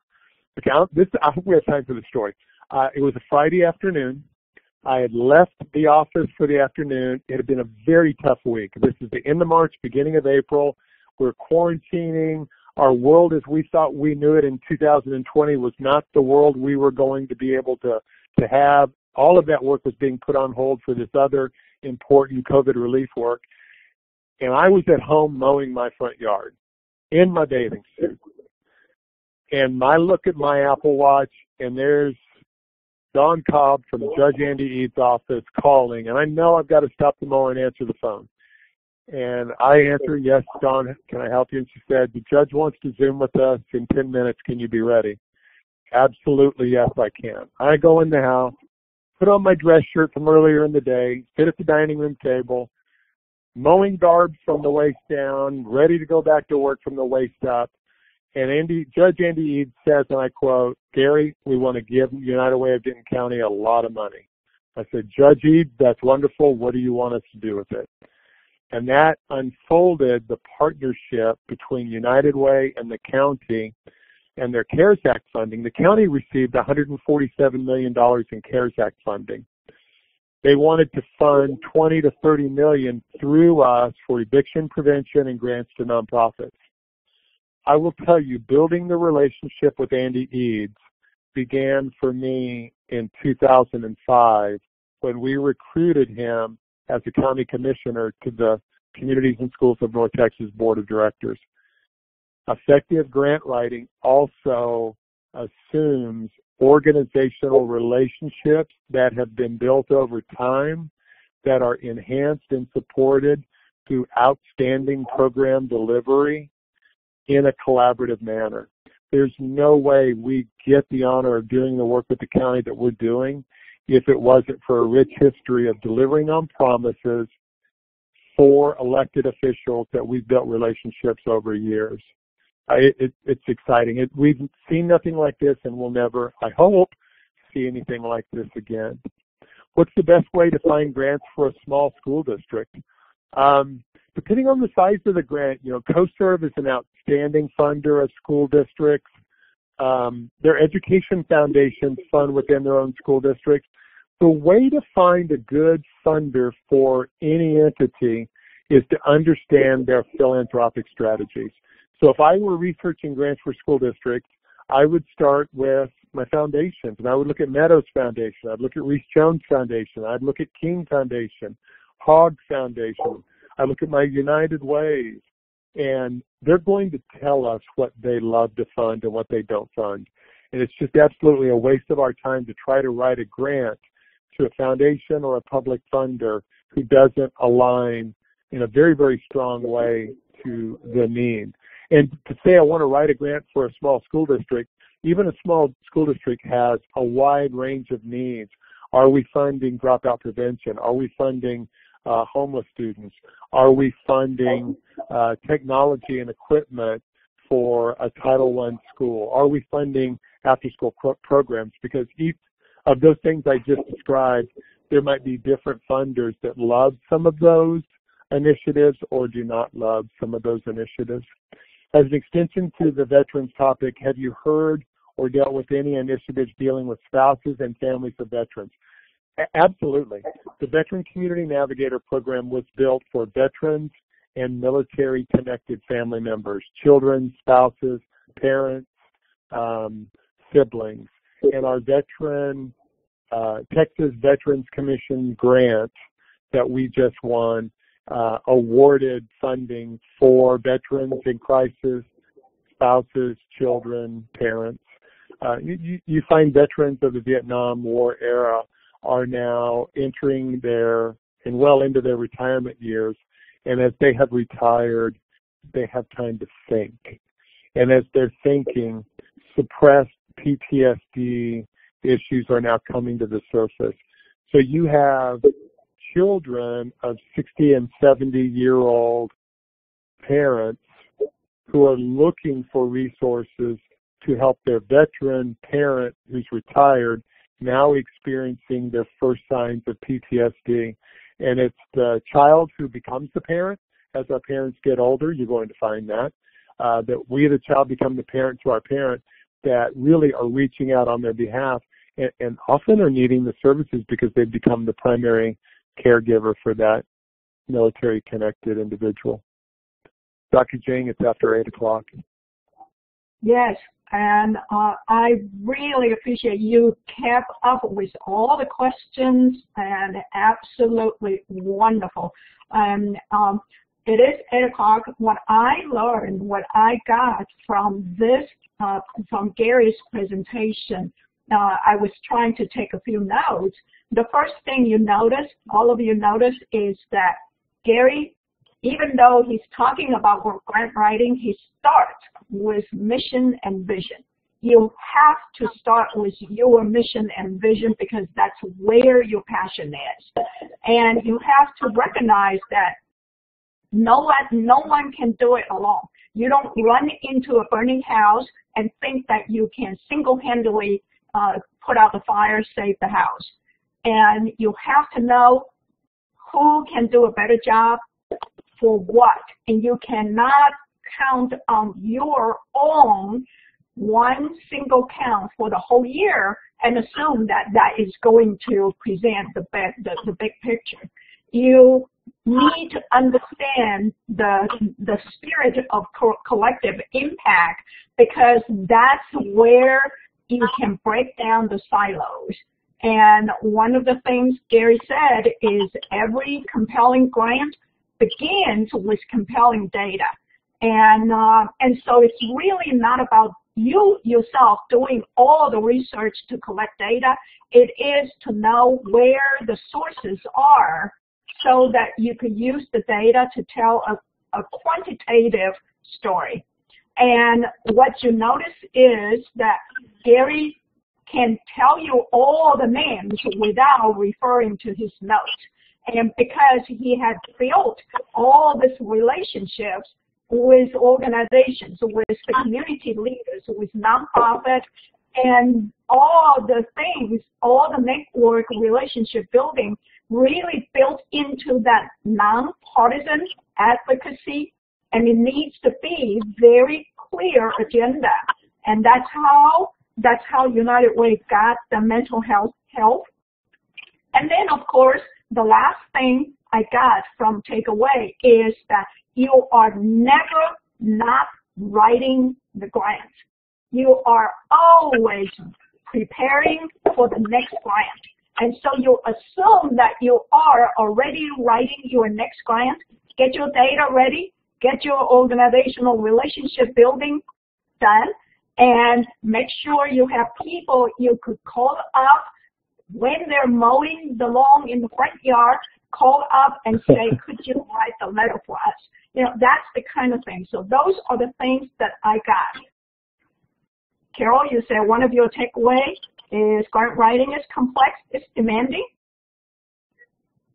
Okay, I hope we have time for the story. It was a Friday afternoon. I had left the office for the afternoon. It had been a very tough week. This is the end of March, beginning of April. We're quarantining. Our world as we thought we knew it in 2020 was not the world we were going to be able to have. All of that work was being put on hold for this other important COVID relief work. And I was at home mowing my front yard in my bathing suit. And I look at my Apple Watch, and there's Don Cobb from Judge Andy Eads' office calling. And I know I've got to stop the mower and answer the phone. And I answered, yes, Dawn, can I help you? And she said, the judge wants to Zoom with us in 10 minutes. Can you be ready? Absolutely, yes, I can. I go in the house, put on my dress shirt from earlier in the day, sit at the dining room table, mowing garbs from the waist down, ready to go back to work from the waist up. And Judge Andy Eads says, and I quote, Gary, we want to give United Way of Denton County a lot of money. I said, Judge Eads, that's wonderful. What do you want us to do with it? And that unfolded the partnership between United Way and the county and their CARES Act funding. The county received $147 million in CARES Act funding. They wanted to fund $20 to $30 million through us for eviction prevention and grants to nonprofits. I will tell you, building the relationship with Andy Eads began for me in 2005 when we recruited him as a county commissioner to the Communities and Schools of North Texas Board of Directors. Effective grant writing also assumes organizational relationships that have been built over time, that are enhanced and supported through outstanding program delivery in a collaborative manner. There's no way we get the honor of doing the work with the county that we're doing if it wasn't for a rich history of delivering on promises for elected officials that we've built relationships over years. It's exciting. We've seen nothing like this, and we'll never, I hope, see anything like this again. What's the best way to find grants for a small school district? Depending on the size of the grant, CoServe is an outstanding funder of school districts. Their education foundations fund within their own school districts. The way to find a good funder for any entity is to understand their philanthropic strategies. So if I were researching grants for school districts, I would start with my foundations, and I would look at Meadows Foundation. I'd look at Reese Jones Foundation. I'd look at King Foundation, Hogg Foundation. I look at my United Ways, and they're going to tell us what they love to fund and what they don't fund. And it's just absolutely a waste of our time to try to write a grant to a foundation or a public funder who doesn't align in a very, very strong way to the need. And to say I want to write a grant for a small school district, even a small school district has a wide range of needs. Are we funding dropout prevention? Are we funding homeless students? Are we funding technology and equipment for a Title I school? Are we funding after-school programs? Because each of those things I just described, there might be different funders that love some of those initiatives or do not love some of those initiatives. As an extension to the veterans topic, have you heard or dealt with any initiatives dealing with spouses and families of veterans? Absolutely. The Veteran Community Navigator program was built for veterans and military-connected family members, children, spouses, parents, siblings. And our Texas Veterans Commission grant that we just won awarded funding for veterans in crisis, spouses, children, parents. you find veterans of the Vietnam War era are now entering and well into their retirement years, and as they have retired, they have time to think. And as they're thinking, suppressed PTSD issues are now coming to the surface. So you have children of 60 and 70-year-old parents who are looking for resources to help their veteran parent who's retired now experiencing their first signs of PTSD. And it's the child who becomes the parent. As our parents get older, you're going to find that we, the child, become the parent to our parent that really are reaching out on their behalf and often are needing the services because they've become the primary caregiver for that military-connected individual. Dr. Jing, it's after 8 o'clock. Yes, and I really appreciate you kept up with all the questions, and absolutely wonderful. And it is 8 o'clock. What I learned, what I got from this, from Gary's presentation, I was trying to take a few notes. The first thing you notice, all of you notice, is that Gary, even though he's talking about grant writing, he starts with mission and vision. You have to start with your mission and vision because that's where your passion is. And you have to recognize that no one can do it alone. You don't run into a burning house and think that you can single-handedly put out the fire, save the house. And you have to know who can do a better job for what. And you cannot count on your own one single count for the whole year and assume that that is going to present the big picture. You need to understand the spirit of collective impact, because that's where you can break down the silos. And one of the things Gary said is every compelling grant begins with compelling data. And so it's really not about you yourself doing all the research to collect data. It is to know where the sources are so that you could use the data to tell a quantitative story. And what you notice is that Gary can tell you all the names without referring to his notes. And because he had built all these relationships with organizations, with the community leaders, with nonprofits, and all the things, all the network relationship building really built into that nonpartisan advocacy, and it needs to be very clear agenda. And that's how United Way got the mental health. And then, of course, the last thing I got from takeaway is that you are never not writing the grant. You are always preparing for the next grant. And so you assume that you are already writing your next grant. Get your data ready. Get your organizational relationship building done. And make sure you have people you could call up when they're mowing the lawn in the front yard. Call up and say, could you write the letter for us? You know, that's the kind of thing. So those are the things that I got. Carol, you said one of your takeaways is grant writing is complex, it's demanding.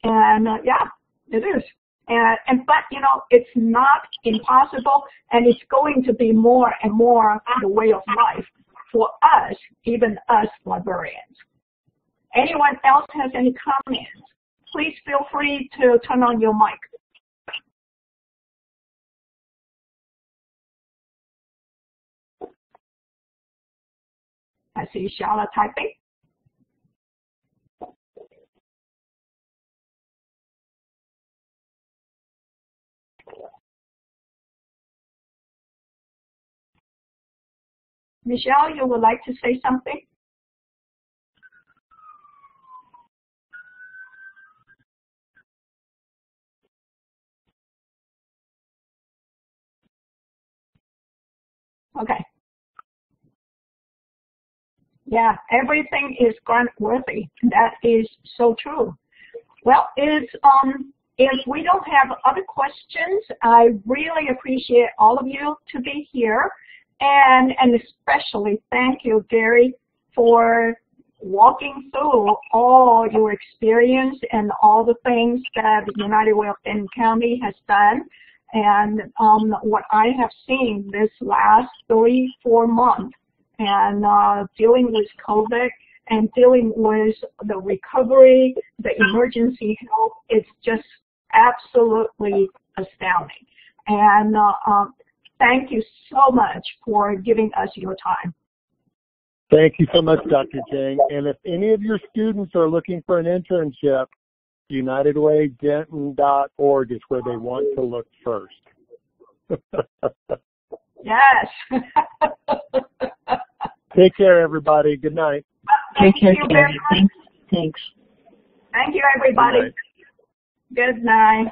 And yeah, it is. But you know, it's not impossible, and it's going to be more and more the way of life for us, even us librarians. Anyone else has any comments? Please feel free to turn on your mic. I see Charlotte typing. Michelle, you would like to say something? Okay. Yeah, everything is grant worthy. That is so true. Well, if we don't have other questions, I really appreciate all of you to be here, and especially thank you, Gary, for walking through all your experience and all the things that the United Way of Denton County has done, and what I have seen this last 3-4 months, and dealing with COVID and dealing with the recovery, the emergency help, it's just absolutely astounding. And thank you so much for giving us your time. Thank you so much, Dr. Jang. And if any of your students are looking for an internship, UnitedWayDenton.org is where they want to look first. Yes. Take care, everybody. Good night. Thank you very much. Thanks. Thank you, everybody. Good night.